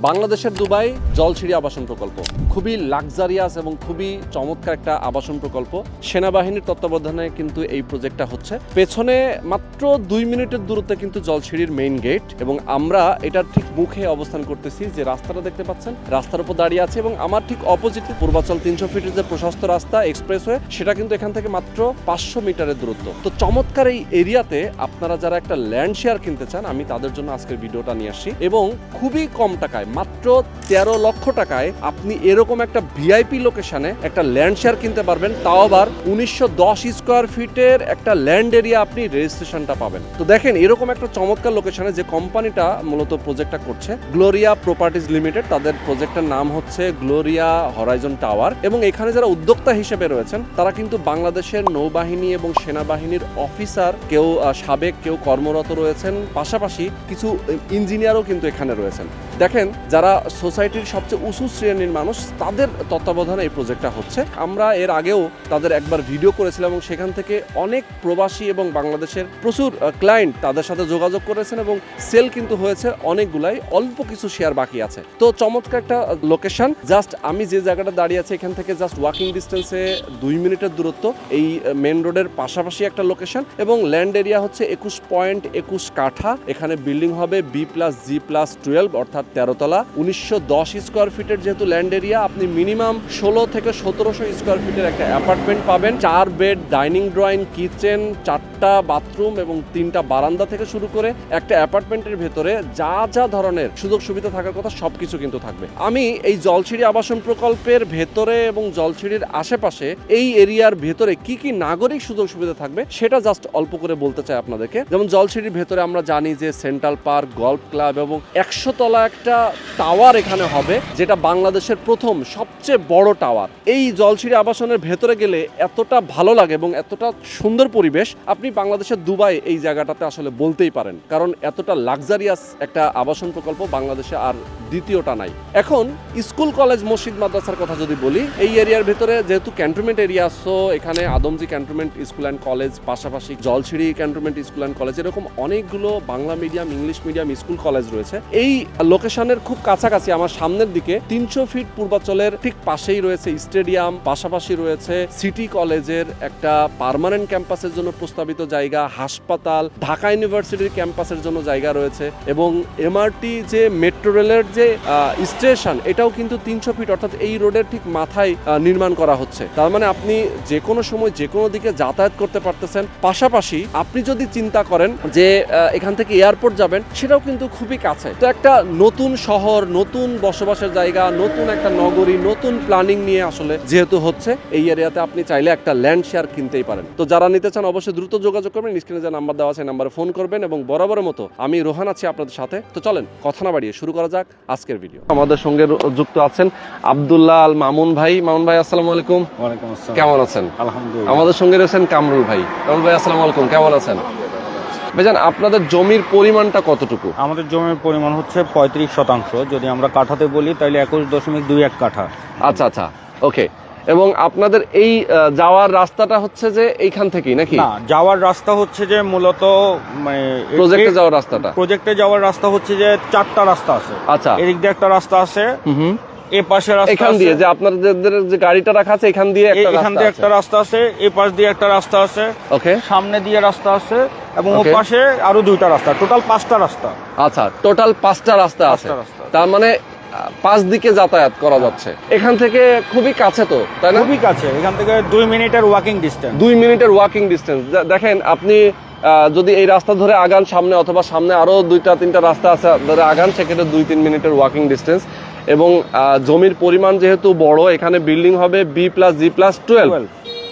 বাংলাদেশের দুবাই জলছিড়ি আবাসন প্রকল্প খুবই লাক্সারিয়াস এবং খুবই চমৎকার একটা আবাসন প্রকল্প। সেনাবাহিনীর তত্ত্বাবধানে কিন্তু এই প্রজেক্টটা হচ্ছে। পেছনে মাত্র 2 মিনিটের দূরত্বে কিন্তু জলছিড়ির মেইন গেট, এবং আমরা এটার ঠিক মুখে অবস্থান করতেছি। যে রাস্তাটা দেখতে পাচ্ছেন, রাস্তার উপর দাঁড়িয়ে আছে, এবং আমার ঠিক অপোজিটে পূর্বাচল 300 ফিটের যে প্রশস্ত রাস্তা এক্সপ্রেসওয়ে, সেটা কিন্তু এখান থেকে মাত্র 500 মিটারের দূরত্ব। তো চমৎকার এই এরিয়াতে আপনারা যারা একটা ল্যান্ড শেয়ার কিনতে চান, আমি তাদের জন্য আজকের ভিডিওটা নিয়ে আসছি। এবং খুবই কম টাকায়, মাত্র 13 লক্ষ টাকায় আপনি এরকম একটা ভিআইপি লোকেশনে একটা ল্যান্ড শেয়ার কিনতে পারবেন, তাও আবার 1910 স্কোয়ার ফিটের একটা ল্যান্ড এরিয়া আপনি রেজিস্ট্রেশনটা পাবেন। তো দেখেন, এরকম একটা চমৎকার লোকেশনে যে কোম্পানিটা মূলত প্রজেক্টটা করছে, গ্লোরিয়া প্রপার্টিজ লিমিটেড, তাদের প্রজেক্টের নাম হচ্ছে গ্লোরিয়া হরাইজন টাওয়ার। এবং এখানে যারা উদ্যোক্তা হিসেবে রয়েছেন, তারা কিন্তু বাংলাদেশের নৌবাহিনী এবং সেনাবাহিনীর অফিসার, কেউ সাবেক, কেউ কর্মরত রয়েছেন, পাশাপাশি কিছু ইঞ্জিনিয়ারও কিন্তু এখানে রয়েছেন। দেখেন, যারা সোসাইটির সবচেয়ে উঁচু শ্রেণীর মানুষ, তাদের তত্ত্বাবধানে এই প্রজেক্টটা হচ্ছে। আমরা এর আগেও তাদের একবার ভিডিও করেছিলাম, এবং সেখান থেকে অনেক প্রবাসী এবং বাংলাদেশের প্রচুর ক্লায়েন্ট তাদের সাথে যোগাযোগ করেছেন, এবং সেল কিন্তু হয়েছে অনেকগুলাই, অল্প কিছু শেয়ার বাকি আছে। তো চমৎকার একটা লোকেশন। জাস্ট আমি যে জায়গাটা দাঁড়িয়ে আছি, এখান থেকে জাস্ট ওয়াকিং ডিস্টেন্সে 2 মিনিটের দূরত্ব। এই মেন রোডের পাশাপাশি একটা লোকেশন, এবং ল্যান্ড এরিয়া হচ্ছে 21.21 কাঠা। এখানে বিল্ডিং হবে B+G+12, অর্থাৎ 13 তলা। 1910 স্কোয়ার ফিটের যেহেতু ল্যান্ড এরিয়া, আপনি মিনিমাম 16 থেকে 1700 স্কোয়ার ফিটের একটা অ্যাপার্টমেন্ট পাবেন। 4 বেড, ডাইনিং ড্রয়িং, কিচেন, 4টা বাথরুম এবং 3টা বারান্দা থেকে শুরু করে একটা অ্যাপার্টমেন্টের ভেতরে যা যা ধরনের সুযোগ সুবিধা থাকার কথা সবকিছু কিন্তু থাকবে। আমি এই জলছিড়ি আবাসন প্রকল্পের ভেতরে এবং জলছিড়ির আশেপাশে এই এরিয়ার ভেতরে কি কি নাগরিক সুযোগ সুবিধা থাকবে সেটা জাস্ট অল্প করে বলতে চাই আপনাদেরকে। যেমন জলছিড়ির ভেতরে আমরা জানি যে সেন্ট্রাল পার্ক, গল্ফ ক্লাব এবং 100 তলা একটা টাওয়ার এখানে হবে, যেটা বাংলাদেশের প্রথম সবচেয়ে বড় টাওয়ার। এই জলছিড়ি আবাসনের ভেতরে গেলে এতটা ভালো লাগে এবং এতটা সুন্দর পরিবেশ, আপনি বাংলাদেশের দুবাই এই জায়গাটাতে আসলে বলতেই পারেন, কারণ এতটা লাক্সারিয়াস একটা আবাসন প্রকল্প বাংলাদেশে আর দ্বিতীয়টা নাই। এখন স্কুল, কলেজ, মসজিদ, মাদ্রাসার কথা যদি বলি, এই এরিয়ার ভেতরে যেহেতু ক্যান্টনমেন্ট এরিয়া, সো এখানে Adamjee cantonment school and college, পাশাপাশি Jolshiri cantonment school and college, এরকম অনেকগুলো Bangla medium, English medium school college রয়েছে। এই লোকেশনের খুব কাছাকাছি আমার সামনের দিকে 300 ফিট পূর্বাচলের ঠিক পাশেই রয়েছে স্টেডিয়াম, পাশাপাশি রয়েছে সিটি কলেজের একটা পার্মানেন্ট ক্যাম্পাসের জন্য প্রস্তাবিত জায়গা, হাসপাতাল, ঢাকা ইউনিভার্সিটির ক্যাম্পাসের জন্য জায়গা রয়েছে, এবং এমআরটি যে মেট্রো রেলের যে স্টেশন, এটাও কিন্তু 300 ফিট অর্থাৎ এই রোডের ঠিক মাথায় নির্মাণ করা হচ্ছে। তার মানে আপনি যে কোনো সময় যে কোনো দিকে যাতায়াত করতে পারতেছেন। পাশাপাশি আপনি যদি চিন্তা করেন যে এখান থেকে এয়ারপোর্ট যাবেন, সেটাও কিন্তু খুবই কাছে। তো একটা নতুন শহর, নতুন বসবাসের জায়গা, নতুন একটা নগরী, নতুন প্ল্যানিং নিয়ে আসলে যেহেতু হচ্ছে, এই এরিয়াতে আপনি চাইলে একটা ল্যান্ড শেয়ার কিনতেই পারেন। তো যারা নিতে চান অবশ্যই দ্রুত যোগাযোগ করবেন। স্ক্রিনে যে নাম্বার দেওয়া আছে, নাম্বারে ফোন করবেন, এবং বরাবরের মতো আমি রোহান আছি আপনাদের সাথে। তো চলেন কথা না বাড়িয়ে শুরু করা যাক আজকের ভিডিও। আমাদের সঙ্গে যুক্ত আছেন আব্দুল্লাহ আল মামুন ভাই। মামুন ভাই, আসসালামু আলাইকুম। ওয়ালাইকুম আসসালাম। কেমন আছেন? আলহামদুলিল্লাহ। আমাদের সঙ্গে রয়েছেন কামরুল ভাই। কামরুল ভাই, আসসালামু আলাইকুম, কেমন আছেন? ভাইজান, আপনাদের জমির পরিমাণটা কতটুকু? আমাদের জমির পরিমাণ হচ্ছে 35%। যদি আমরা কাঠাতে বলি তাহলে 21.21 কাঠা। আচ্ছা আচ্ছা, ওকে। এবং আপনাদের এই যাওয়ার রাস্তাটা হচ্ছে যে এইখান থেকেই নাকি? না, যাওয়ার রাস্তা হচ্ছে যে মূলত মানে প্রজেক্টে যাওয়ার রাস্তাটা, প্রজেক্টে যাওয়ার রাস্তা হচ্ছে যে 4টা রাস্তা আছে। আচ্ছা, এদিক দিয়ে একটা রাস্তা আছে, এই পাশে রাস্তা, এখান দিয়ে যে আপনাদের যে গাড়িটা রাখা আছে, এখান দিয়ে এখান দিয়ে একটা রাস্তা আছে, এই পাশ দিয়ে একটা রাস্তা আছে, ওকে, সামনে দিয়ে রাস্তা আছে, এবং ওই পাশে আরো 2টা রাস্তা, টোটাল 5টা রাস্তা। আচ্ছা, টোটাল 5টা রাস্তা আছে। তার মানে 5 দিকে যাতায়াত করা যাচ্ছে। এখান থেকে খুবই কাছে, তো তাই না? খুবই কাছে, এখান থেকে 2 মিনিটের ওয়াকিং ডিস্টেন্স। 2 মিনিটের ওয়াকিং ডিস্টেন্স। দেখেন, আপনি যদি এই রাস্তা ধরে আগান সামনে, অথবা সামনে আরো 2-3টা রাস্তা আছে ধরে আগান, সেক্ষেত্রে 2-3 মিনিটের ওয়াকিং ডিস্টেন্স। এবং জমির পরিমাণ যেহেতু বড়, এখানে বিল্ডিং হবে B+G+12,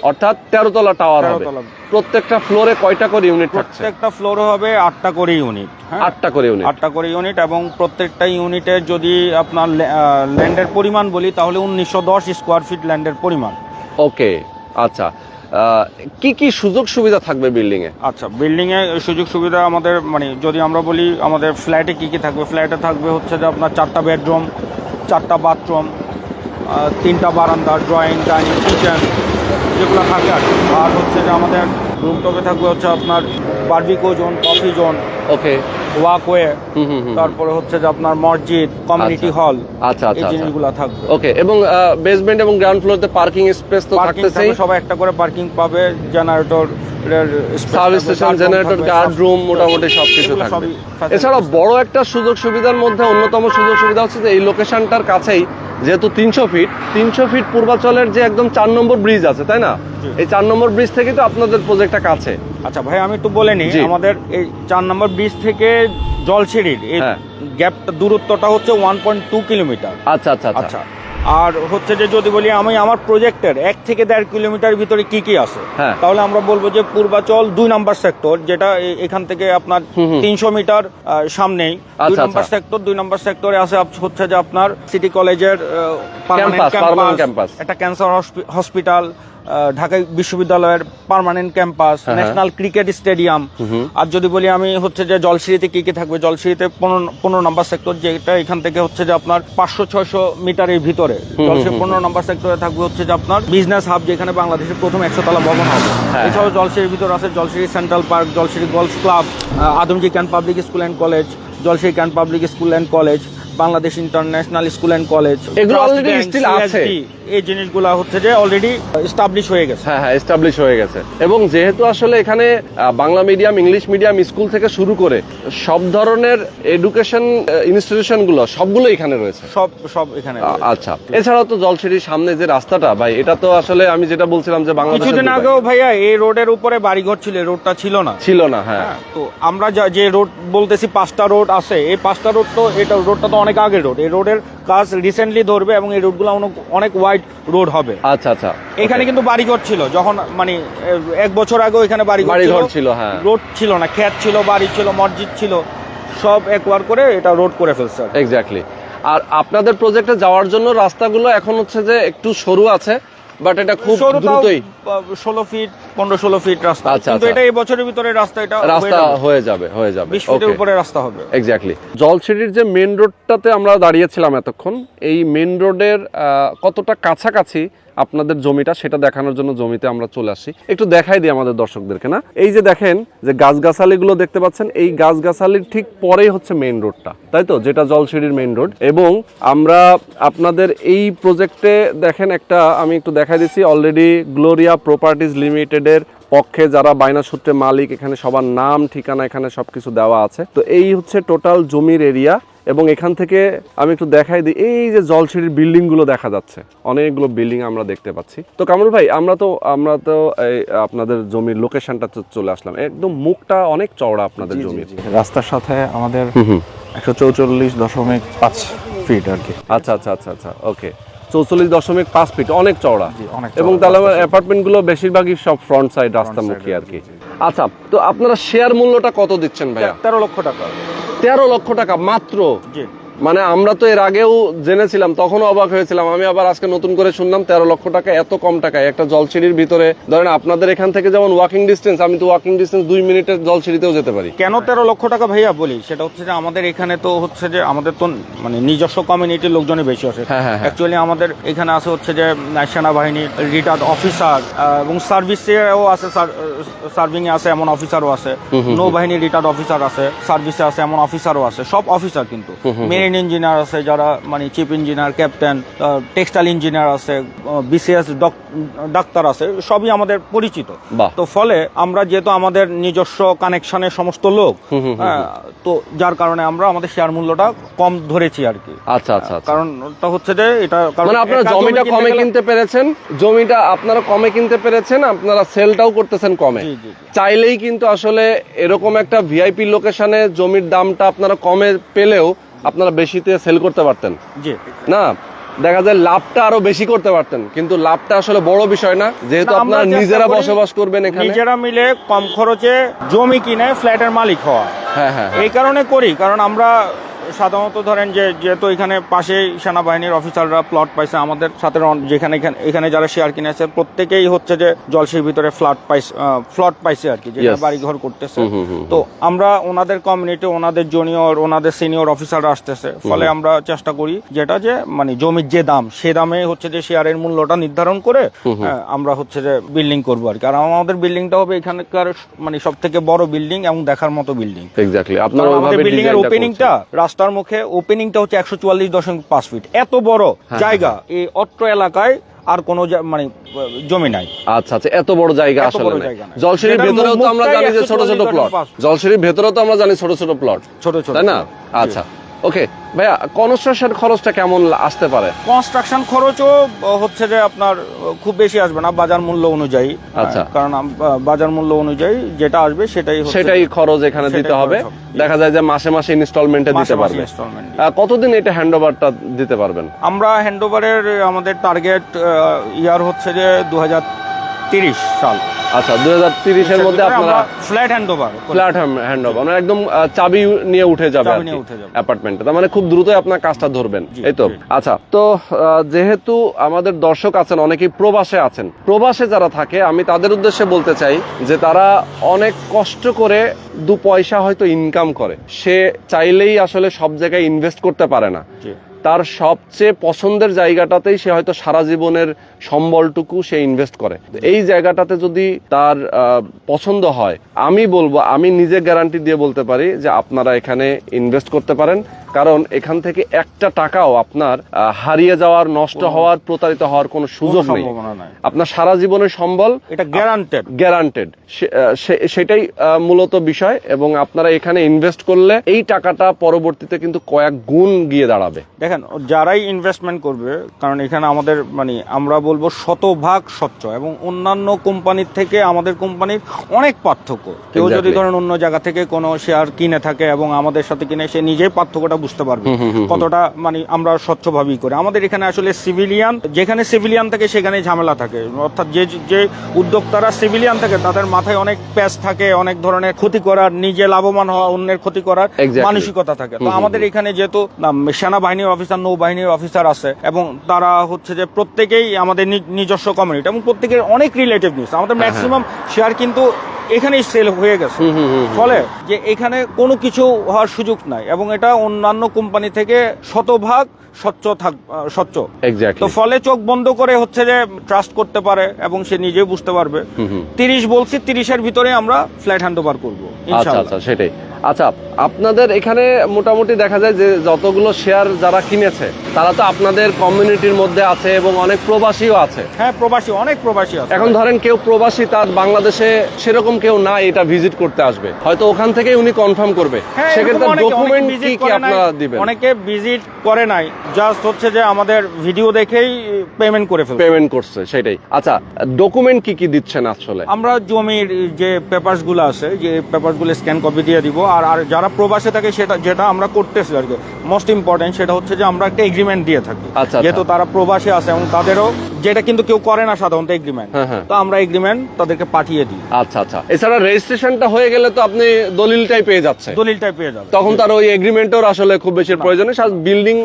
অর্থাৎ 13 তলা টাওয়ার হবে। প্রত্যেকটা ফ্লোরে কয়টা করে ইউনিট থাকছে? প্রত্যেকটা ফ্লোরে হবে 8টা করে ইউনিট। 8টা করে ইউনিট, 8টা করে ইউনিট। এবং প্রত্যেকটা ইউনিটে যদি আপনার ল্যান্ডের পরিমাণ বলি, তাহলে 1910 স্কোয়ার ফিট ল্যান্ডের পরিমাণ। ওকে, আচ্ছা। কি কি সুযোগ সুবিধা থাকবে বিল্ডিং এ? আচ্ছা, বিল্ডিং এ সুযোগ সুবিধা আমাদের মানে যদি আমরা বলি আমাদের ফ্ল্যাটে কি কি থাকবে, ফ্ল্যাটে থাকবে হচ্ছে যে আপনার 4টা বেডরুম, 4টা বাথরুম, 3টা বারান্দা, ড্রয়িং, ডাইনিং, কিচেন, যেগুলো থাকে আর হচ্ছে যে আমাদের রুমটপে থাকবে হচ্ছে আপনার বারবিকিউ জোন, কফি জোন, ওকে, ওয়াকওয়ে, তারপরে হচ্ছে যে আপনার মসজিদ, কমিউনিটি হল, আচ্ছা এই জিনিসগুলো থাকবে। ওকে, এবং বেসমেন্ট এবং গ্রাউন্ড ফ্লোরতে পার্কিং স্পেস তো থাকতেছেই, সবাই একটা করে পার্কিং পাবে, generator, service station, generator, guard room, মোটামুটি সবকিছু থাকবে। এছাড়া বড় একটা সুযোগ সুবিধার মধ্যে অন্যতম সুযোগ সুবিধা হচ্ছে যে এই লোকেশনটার কাছেই যেহেতু 300 ফিট পূর্বাচলের যে একদম 4 নম্বর ব্রিজ আছে, তাই না? এই 4 নম্বর ব্রিজ থেকে তো আপনাদের প্রজেক্টটা কাছে। আচ্ছা ভাই, আমি একটু বলে নিই, আমাদের এই 4 নম্বর ব্রিজ থেকে জলছিড়ির এই গ্যাপটা, দূরত্বটা হচ্ছে 1.2 কিলোমিটার। আচ্ছা আচ্ছা আচ্ছা। আর হচ্ছে যে যদি বলি আমি আমার প্রজেক্টের 1 থেকে 1.5 কিলোমিটার ভিতরে কি কি আছে, তাহলে আমরা বলবো যে পূর্বাচল 2 নম্বর সেক্টর, যেটা এখান থেকে আপনার 300 মিটার সামনেই 2 নম্বর সেক্টর। 2 নম্বর সেক্টরে আছে হচ্ছে যে আপনার সিটি কলেজের পার্মানেন্ট ক্যাম্পাস, একটা ক্যান্সার হসপিটাল, ঢাকা বিশ্ববিদ্যালয়ের permanent campus, national cricket stadium. আর যদি বলি আমি হচ্ছে যে জলসিঁড়িতে কি কি থাকবে, জলসিঁড়িতে 15 নম্বর সেক্টর, যেটা এখান থেকে হচ্ছে যে আপনার 500-600 মিটারের ভিতরে। জলসিঁড়ি 15 নম্বর সেক্টরে থাকবে হচ্ছে যে আপনার বিজনেস হাব, যেখানে বাংলাদেশের প্রথম 100 তলা ভবন হবে। এছাড়াও জলসিঁড়ির ভিতরে আছে Jolshiri central park, Jolshiri golf club, Adamjee cantt public school and college, Jolshiri cantt public school and college, Bangladesh international school and college. এগুলো অলরেডি স্টিল আছে, এই জিনিসগুলো হচ্ছে যে অলরেডি এস্টাবলিশ হয়ে গেছে। হ্যাঁ, এস্টাবলিশ হয়ে গেছে। এবং যেহেতু আসলে এখানে Bangla medium, English medium school থেকে শুরু করে সব ধরনের এডুকেশন ইনস্টিটিউশনগুলো সবগুলো এখানে রয়েছে, সব এখানে। আচ্ছা, এছাড়াও তো জলসিঁড়ির সামনে যে রাস্তাটা ভাই, এটা তো আসলে আমি যেটা বলছিলাম যে বাংলাদেশ কিছুদিন আগেও ভাইয়া এই রোডের উপরে বাড়িঘর ছিল, এই রোডটা ছিল না। হ্যাঁ, তো আমরা যে রোড বলতেছি 5টা রোড আছে, এই 5টা রোড তো, এটা রোডটা তো অনেক আগের রোড, এই রোডের কাজ রিসেন্টলি ধরবে এবং এই রোডগুলো অনেক ওয়াইড রোড হবে। আচ্ছা আচ্ছা। এখানে কিন্তু বাড়িঘর ছিল, যখন মানে 1 বছর আগেও এখানে বাড়িঘর ছিল, হ্যাঁ, রোড ছিল না, ক্ষেত ছিল, বাড়ি ছিল, মসজিদ ছিল, সব একবার করে এটা রোড করে ফেলছে। এক্স্যাক্টলি। আর আপনাদের প্রজেক্টে যাওয়ার জন্য রাস্তাগুলো এখন হচ্ছে যে একটু সরু আছে, বাট এটা খুব দ্রুতই 16 ফিট 15-16 ফিট রাস্তা। আচ্ছা, কিন্তু এটা এই বছরের ভিতরে রাস্তা হয়ে যাবে 20 ফিটের উপরে রাস্তা হবে। এক্স্যাক্টলি। জলসিঁড়ির যে মেইন রোডটাতে আমরা দাঁড়িয়েছিলাম এতক্ষণ, এই মেইন রোডের কতটা কাছাকাছি আপনাদের জমিটা সেটা দেখানোর জন্য জমিতে আমরা চলে আসি। একটু দেখাই দিই আমাদের দর্শকদেরকে, না? এই যে দেখেন যে গাছগাছালিগুলো দেখতে পাচ্ছেন, এই গাছগাছালির ঠিক পরেই হচ্ছে মেইন রোডটা, তাই তো, যেটা জলসিঁড়ির মেইন রোড। এবং আমরা আপনাদের এই প্রজেক্টে দেখেন একটা, আমি একটু দেখাই দিচ্ছি, অলরেডি গ্লোরিয়া প্রপার্টিজ লিমিটেডের পক্ষে যারা বায়না সূত্রে মালিক, এখানে সবার নাম ঠিকানা এখানে সবকিছু দেওয়া আছে। তো এই হচ্ছে টোটাল জমির এরিয়া। এবং এখান থেকে আমি একটু দেখাই দিই, এই যে জলসিঁড়ির বিল্ডিং গুলো দেখা যাচ্ছে, অনেকগুলো বিল্ডিং আমরা দেখতে পাচ্ছি। তো কামরুল ভাই, আমরা তো এই আপনাদের জমির লোকেশনটা চলে আসলাম, একদম মুখটা অনেক চওড়া আপনাদের জমির। রাস্তার সাথে আমাদের 144.5 ফিট আর কি। আচ্ছা আচ্ছা আচ্ছা আচ্ছা, ওকে, 44.5 ফিট, অনেক চওড়া। এবং তাহলে অ্যাপার্টমেন্ট গুলো বেশিরভাগই সব ফ্রন্ট সাইড রাস্তামুখী আর কি। আচ্ছা, তো আপনারা শেয়ার মূল্যটা কত দিচ্ছেন ভাইয়া? 13 লক্ষ টাকা। 13 লক্ষ টাকা মাত্র? জি। মানে আমরা তো এর আগেও জেনেছিলাম, তখনও অবাক হয়েছিলাম। আমি আবার আজকে নতুন করে শুনলাম 13 লক্ষ টাকা, এত কম টাকায় একটা জলসিঁড়ির ভিতরে। ধরেন আপনাদের এখান থেকে যেমন ওয়াকিং ডিস্টেন্স, আমি তো ওয়াকিং ডিস্টেন্স 2 মিনিটের জলসিঁড়িতেও যেতে পারি। কেন 13 লক্ষ টাকা ভাইয়া বলি, সেটা হচ্ছে যে আমাদের এখানে তো হচ্ছে যে আমাদের তো মানে নিজস্ব কমিউনিটির লোকজনই বেশি আছে। অ্যাকচুয়ালি আমাদের এখানে আছে হচ্ছে যে সেনাবাহিনীর রিটায়ার্ড অফিসার এবং সার্ভিসেও আছে, সার্ভিং এ আছে এমন অফিসারও আছে, নৌবাহিনীর রিটায়ার্ড অফিসার আছে, সার্ভিসে আছে এমন অফিসারও আছে, সব অফিসার কিন্তু। মেরিন ইঞ্জিনিয়ার আছে, যারা মানে chief engineer, captain, textile engineer আছে, বিসিএস ডাক্তার আছে, সবই আমাদের পরিচিত। তো ফলে আমরা যেহেতু আমাদের নিজস্ব কানেকশনের সমস্ত লোক, তো যার কারণে আমরা আমাদের শেয়ার মূল্যটা কম ধরেছি আর কি। আচ্ছা আচ্ছা, কারণটা হচ্ছে যে এটা মানে আপনারা জমিটা কমে কিনতে পেরেছেন, জমিটা আপনারা কমে কিনতে পেরেছেন, আপনারা সেলটাও করতেছেন কমে। চাইলেই কিন্তু আসলে এরকম একটা ভিআইপি লোকেশনে জমির দামটা আপনারা কমে পেলেও আপনারা বেশিতে সেল করতে পারতেন। জি, না, দেখা যায় লাভটা আরো বেশি করতে পারতেন, কিন্তু লাভটা আসলে বড় বিষয় না, যেহেতু আপনারা নিজেরা বসবাস করবেন এখানে, নিজেরা মিলে কম খরচে জমি কিনে ফ্ল্যাটের মালিক হওয়া। হ্যাঁ হ্যাঁ, এই কারণে করি, কারণ আমরা সাধারণত ধরেন যে যেহেতু এখানে পাশে সেনাবাহিনীর অফিসাররা প্লট পাইছে, আমাদের সাথে যেখানে এখানে যারা শেয়ার কিনেছে প্রত্যেকেই হচ্ছে যে জলসির ভিতরে ফ্লট পাইছে আর কি, যেটা বাড়িঘর করতেছে। তো আমরা ওনাদের কমিউনিটি, ওনাদের জুনিয়র, ওনাদের সিনিয়র অফিসাররা আসতেছে, ফলে আমরা চেষ্টা করি যেটা যে মানে জমির যে দাম, সে দামে হচ্ছে যে শেয়ারের মূল্যটা নির্ধারণ করে আমরা হচ্ছে যে বিল্ডিং করবো আর কি। আর আমাদের বিল্ডিংটা হবে এখানকার মানে সব থেকে বড় বিল্ডিং এবং দেখার মতো বিল্ডিং। এক্স্যাক্টলি, আপনার আমাদের বিল্ডিং এর ওপেনিংটা, রাস্তার মুখে ওপেনিংটা হচ্ছে 144.5 ফিট। এত বড় জায়গা এই অত্র এলাকায় আর কোনো মানে জমি নাই। আচ্ছা আচ্ছা, এত বড় জায়গা আসলে নাই। জলসিঁড়ির ভেতরেও তো আমরা জানি যে ছোট ছোট প্লট, জলসিঁড়ির ভেতরেও তো আমরা জানি ছোট ছোট প্লট, ছোট ছোট, তাই না? আচ্ছা ওকে ভাইয়া, কনস্ট্রাকশন খরচটা কেমন আসতে পারে? কনস্ট্রাকশন খরচও হচ্ছে যে আপনার খুব বেশি আসবে না বাজার মূল্য অনুযায়ী। আচ্ছা, কারণ বাজার মূল্য অনুযায়ী যেটা আসবে সেটাই খরচ এখানে দিতে হবে। দেখা যায় যে মাসে মাসে ইনস্টলমেন্টে দিতে পারবে। কতদিন এটা হ্যান্ডওভারটা দিতে পারবেন? আমরা হ্যান্ডওভারের আমাদের টার্গেট ইয়ার হচ্ছে যে 2030 সাল। আচ্ছা, 2030 এর মধ্যে আপনারা ফ্ল্যাট হ্যান্ডওভার মানে একদম চাবি নিয়ে উঠে যাবে অ্যাপার্টমেন্টে। তার মানে খুব দ্রুতই আপনার কাজটা ধরবেন, এই তো? আচ্ছা, তো যেহেতু আমাদের দর্শক আছেন অনেকেই প্রবাসে আছেন, প্রবাসে যারা থাকে আমি তাদের উদ্দেশ্যে বলতে চাই যে তারা অনেক কষ্ট করে 2 পয়সা হয়তো ইনকাম করে, সে চাইলেই আসলে সব জায়গায় ইনভেস্ট করতে পারে না। তার সবচেয়ে পছন্দের জায়গাটাতেই সে হয়তো সারা জীবনের সম্বলটুকু সে ইনভেস্ট করে। এই জায়গাটাতে যদি তার পছন্দ হয়, আমি বলবো, আমি নিজে গ্যারান্টি দিয়ে বলতে পারি যে আপনারা এখানে ইনভেস্ট করতে পারেন। কারণ এখান থেকে একটা টাকাও আপনার হারিয়ে যাওয়ার, নষ্ট হওয়ার, প্রতারিত হওয়ার কোনো সুযোগ নেই। আপনার সারা জীবনের সম্বল এটা গ্যারান্টেড, সেটাই মূলত বিষয়। এবং আপনারা এখানে ইনভেস্ট করলে এই টাকাটা পরবর্তীতে কিন্তু কয়েক গুণ গিয়ে দাঁড়াবে। দেখেন, যারাই ইনভেস্টমেন্ট করবে, কারণ এখানে আমাদের মানে আমরা বলবো শতভাগ স্বচ্ছ, এবং অন্যান্য কোম্পানির থেকে আমাদের কোম্পানির অনেক পার্থক্য। কেউ যদি ধরেন অন্য জায়গা থেকে কোনো শেয়ার কিনে থাকে এবং আমাদের সাথে কিনে, সে নিজেই পার্থক্যটা বুঝতে পারবে কতটা মানে আমরা স্বচ্ছভাবেই করি। আমাদের এখানে আসলে সিভিলিয়ান, যেখানে সিভিলিয়ান থাকে সেখানে ঝামেলা থাকে, অর্থাৎ যে উদ্যোক্তারা সিভিলিয়ান থাকে তাদের মাথায় অনেক প্যাচ থাকে, অনেক ধরনের ক্ষতি করার, নিজে লাভবান হওয়া, অন্যের ক্ষতি করার মানসিকতা থাকে। তো আমাদের এখানে যেহেতু সেনাবাহিনীর অফিসার, নৌবাহিনীর অফিসার আছে, এবং তারা হচ্ছে যে প্রত্যেকেই আমাদের নিজস্ব কমিউনিটি, এবং প্রত্যেকের অনেক রিলেটিভ নিউজ। আমাদের ম্যাক্সিমাম শেয়ার কিন্তু এখানেই সেল হয়ে গেছে, ফলে যে এখানে কোনো কিছু হওয়ার সুযোগ নাই, এবং এটা অন্যান্য কোম্পানি থেকে শতভাগ স্বচ্ছ। তো ফলে চোখ বন্ধ করে হচ্ছে যে ট্রাস্ট করতে পারে, এবং সে নিজেও বুঝতে পারবে। 30 বলছি, 30-এর ভিতরে আমরা ফ্ল্যাট হ্যান্ডওভার করবো ইনশাআল্লাহ। আচ্ছা, সেটাই। আচ্ছা, আপনাদের এখানে মোটামুটি দেখা যায় যে যতগুলো শেয়ার যারা কিনেছে তারা তো আপনাদের কমিউনিটির মধ্যে আছে, এবং অনেক প্রবাসীও আছে। হ্যাঁ, প্রবাসী, অনেক প্রবাসী আছে। এখন ধরেন কেউ প্রবাসী, তার বাংলাদেশে সেরকম কেউ না এটা ভিজিট করতে আসবে, হয়তো ওখান থেকেই উনি কনফার্ম করবে, সেক্ষেত্রে ডকুমেন্ট কি আপনারা দিবেন? অনেকে ভিজিট করে নাই, জাস্ট হচ্ছে যে আমাদের ভিডিও দেখেই পেমেন্ট করছে, সেটাই। আচ্ছা, ডকুমেন্ট কি দিচ্ছেন আসলে? আমরা জমির যে পেপারস গুলো আছে, যে পেপারস গুলো স্ক্যান কপি দিয়ে দিব। আর যারা প্রবাসে থাকে, যেটা আমরা করতেছি আর কি, মোস্ট ইম্পর্টেন্ট সেটা হচ্ছে যে আমরা একটা এগ্রিমেন্ট দিয়ে থাকি। যেহেতু তারা প্রবাসে আছে এবং তাদেরও, যেটা কিন্তু কেউ করে না সাধারণত এগ্রিমেন্ট, তো আমরা এগ্রিমেন্ট তাদেরকে পাঠিয়ে দিই। আচ্ছা, এছাড়া রেজিস্ট্রেশনটা হয়ে গেলে তো আপনি দলিলটাই পেয়ে যাচ্ছে, তখন তার ওই এগ্রিমেন্টের আসলে খুব বেশি প্রয়োজন নেই। বিল্ডিং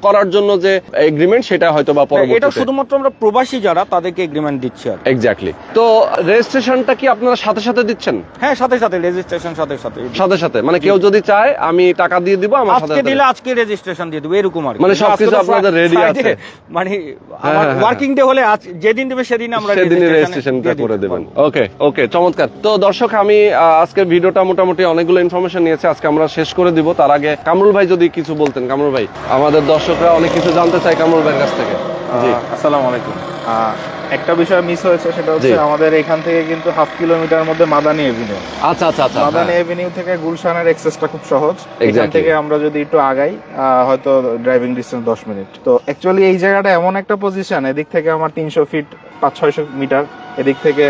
করার জন্য যে এগ্রিমেন্ট, সেটা হয়তো বা পরবর্তীতে, এটা শুধুমাত্র আমরা প্রবাসী যারা তাদেরকে এগ্রিমেন্ট দিচ্ছি আর এক্স্যাক্টলি। তো রেজিস্ট্রেশনটা কি আপনারা সাথে সাথে দিচ্ছেন? হ্যাঁ, সাথে রেজিস্ট্রেশন সাথে মানে কেউ যদি চায় আমি টাকা দিয়ে দিব, আমার সাথে দিলে আজকে রেজিস্ট্রেশন দিয়ে দিব, এরকম আর মানে সবকিছু আপনাদের রেডি আছে। মানে আমার ওয়ার্কিং ডে হলে যেদিন দিবে সেদিন আমরা রেজিস্ট্রেশনটা করে দেবেন। ওকে, চমৎকার। তো দর্শক, আমি আজকের ভিডিওটা মোটামুটি অনেকগুলো ইনফরমেশন নিয়েছি, আজকে আমরা শেষ করে দিব। তার আগে কামরুল ভাই যদি কিছু বলতেন। কামরুল ভাই, আমাদের দর্শকরা অনেক কিছু জানতে চায় কামরুল ভাইয়ের কাছ থেকে। জি, আসসালামু আলাইকুম। একটা বিষয় মিস হয়েছে, সেটা হচ্ছে আমাদের এখান থেকে কিন্তু 1/2 কিলোমিটার মধ্যে মাদানী এভিনিউ। আচ্ছা, মাদানী এভিনিউ থেকে গুলশানের অ্যাক্সেসটা খুব সহজ। এখান থেকে আমরা যদি একটু আগাই, হয়তো ড্রাইভিং ডিসটেন্স 10 মিনিট। তো অ্যাকচুয়ালি এই জায়গাটা এমন একটা পজিশন, এদিক থেকে আমার 300 ফিট 500-600 মিটার, এদিক থেকে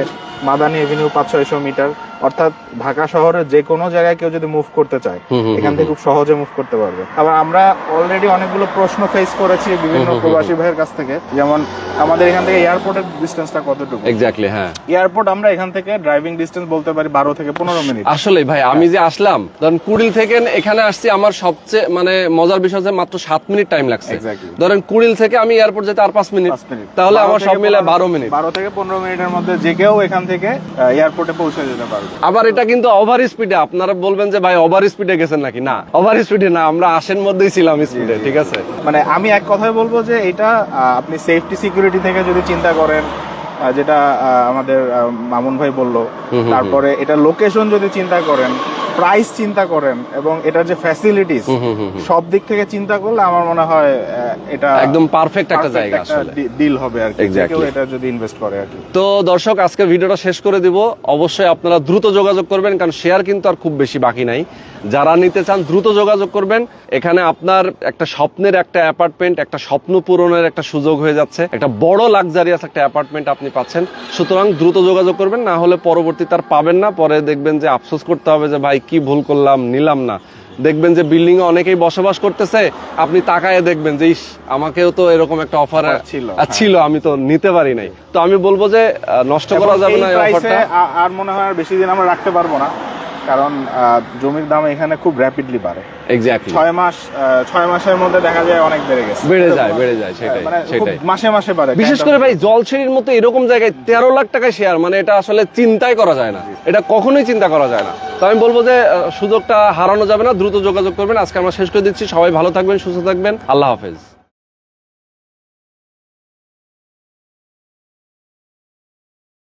মাদানী এভিনিউ 500-600 মিটার, অর্থাৎ ঢাকা শহরের যে কোনো জায়গায় কেউ যদি মুভ করতে চায় এখান থেকে খুব সহজে মুভ করতে পারবে। আবার আমরা অলরেডি অনেকগুলো প্রশ্ন ফেস করেছি বিভিন্ন প্রবাসী ভাইয়ের কাছ থেকে, যেমন আমাদের এখান থেকে এয়ারপোর্টের ডিসটেন্সটা কতটুকু। এক্স্যাক্টলি, হ্যাঁ। এয়ারপোর্ট আমরা এখান থেকে ড্রাইভিং ডিসটেন্স বলতে পারি 12 থেকে 15 মিনিট। আসলে ভাই আমি যে আসলাম ধরেন কুড়িল থেকে এখানে আসছি, আমার সবচেয়ে মানে মজার বিষয় যে মাত্র 7 মিনিট টাইম লাগছে। Exactly. ধরেন কুড়িল থেকে আমি এয়ারপোর্ট যেতে আর 5 মিনিট, তাহলে আমার সব মিলে 12 মিনিট। 12 থেকে 15 মিনিটের মধ্যে যে কেউ এখান থেকে এয়ারপোর্টে পৌঁছে যেতে পারবে। আবার এটা কিন্তু ওভার স্পিডে, আপনারা বলবেন যে ভাই ওভার স্পিডে গেছেন নাকি, না ওভার স্পিডে না, আমরা 80 মধ্যেই ছিলাম স্পিডে, ঠিক আছে। মানে আমি এক কথায় বলবো যে এটা আপনি সেফটি সিকিউরিটি থেকে যদি চিন্তা করেন, যেটা আমাদের মামুন ভাই বললো, তারপরে এটা লোকেশন যদি চিন্তা করেন, প্রাইস চিন্তা করেন, এবং এটার যে ফ্যাসিলিটিস সব দিক থেকে চিন্তা করলে আমার মনে হয় এটা একদম পারফেক্ট একটা জায়গা আসলে ডিল হবে আর কি, যে Exactly. কেউ এটা যদি ইনভেস্ট করে আর কি। তো দর্শক, আজকের ভিডিওটা শেষ করে দিব। অবশ্যই আপনারা দ্রুত যোগাযোগ করবেন, কারণ শেয়ার কিন্তু আর খুব বেশি বাকি নাই। যারা নিতে চান দ্রুত যোগাযোগ করবেন। এখানে আপনার একটা স্বপ্নের একটা অ্যাপার্টমেন্ট, একটা স্বপ্ন পূরণের একটা সুযোগ হয়ে যাচ্ছে, একটা বড় লাক্সারিয়াস একটা অ্যাপার্টমেন্ট আপনি পাচ্ছেন। সুতরাং দ্রুত যোগাযোগ করবেন, না হলে পরবর্তীতে আর পাবেন না। পরে দেখবেন যে আফসোস করতে হবে যে ভাই কি ভুল করলাম, নিলাম না। দেখবেন যে বিল্ডিং এ অনেকেই বসবাস করতেছে, আপনি তাকায় দেখবেন যে ইস, আমাকেও তো এরকম একটা অফার ছিল, আমি তো নিতে পারি নাই। তো আমি বলবো যে নষ্ট করা যাবে না এই অফারটা। আর মনে হয় আর বেশি দিন আমরা রাখতে পারবো না, কারণ জমির দাম এখানে খুব র্যাপিডলি বাড়ে। এক্স্যাক্টলি 6 মাসের মধ্যে দেখা যায় অনেক বেড়ে গেছে, বেড়ে যায়, সেটাই মানে খুব সেটাই। মাসে মাসে বাড়ে। বিশেষ করে ভাই জলছিড়ির মতো এরকম জায়গায় 13 লাখ টাকায় শেয়ার, মানে এটা আসলে চিন্তাই করা যায় না, এটা কখনোই চিন্তা করা যায় না। তো আমি বলবো যে সুযোগটা হারানো যাবে না, দ্রুত যোগাযোগ করবেন। আজকে আমরা শেষ করে দিচ্ছি। সবাই ভালো থাকবেন, সুস্থ থাকবেন, আল্লাহ হাফেজ।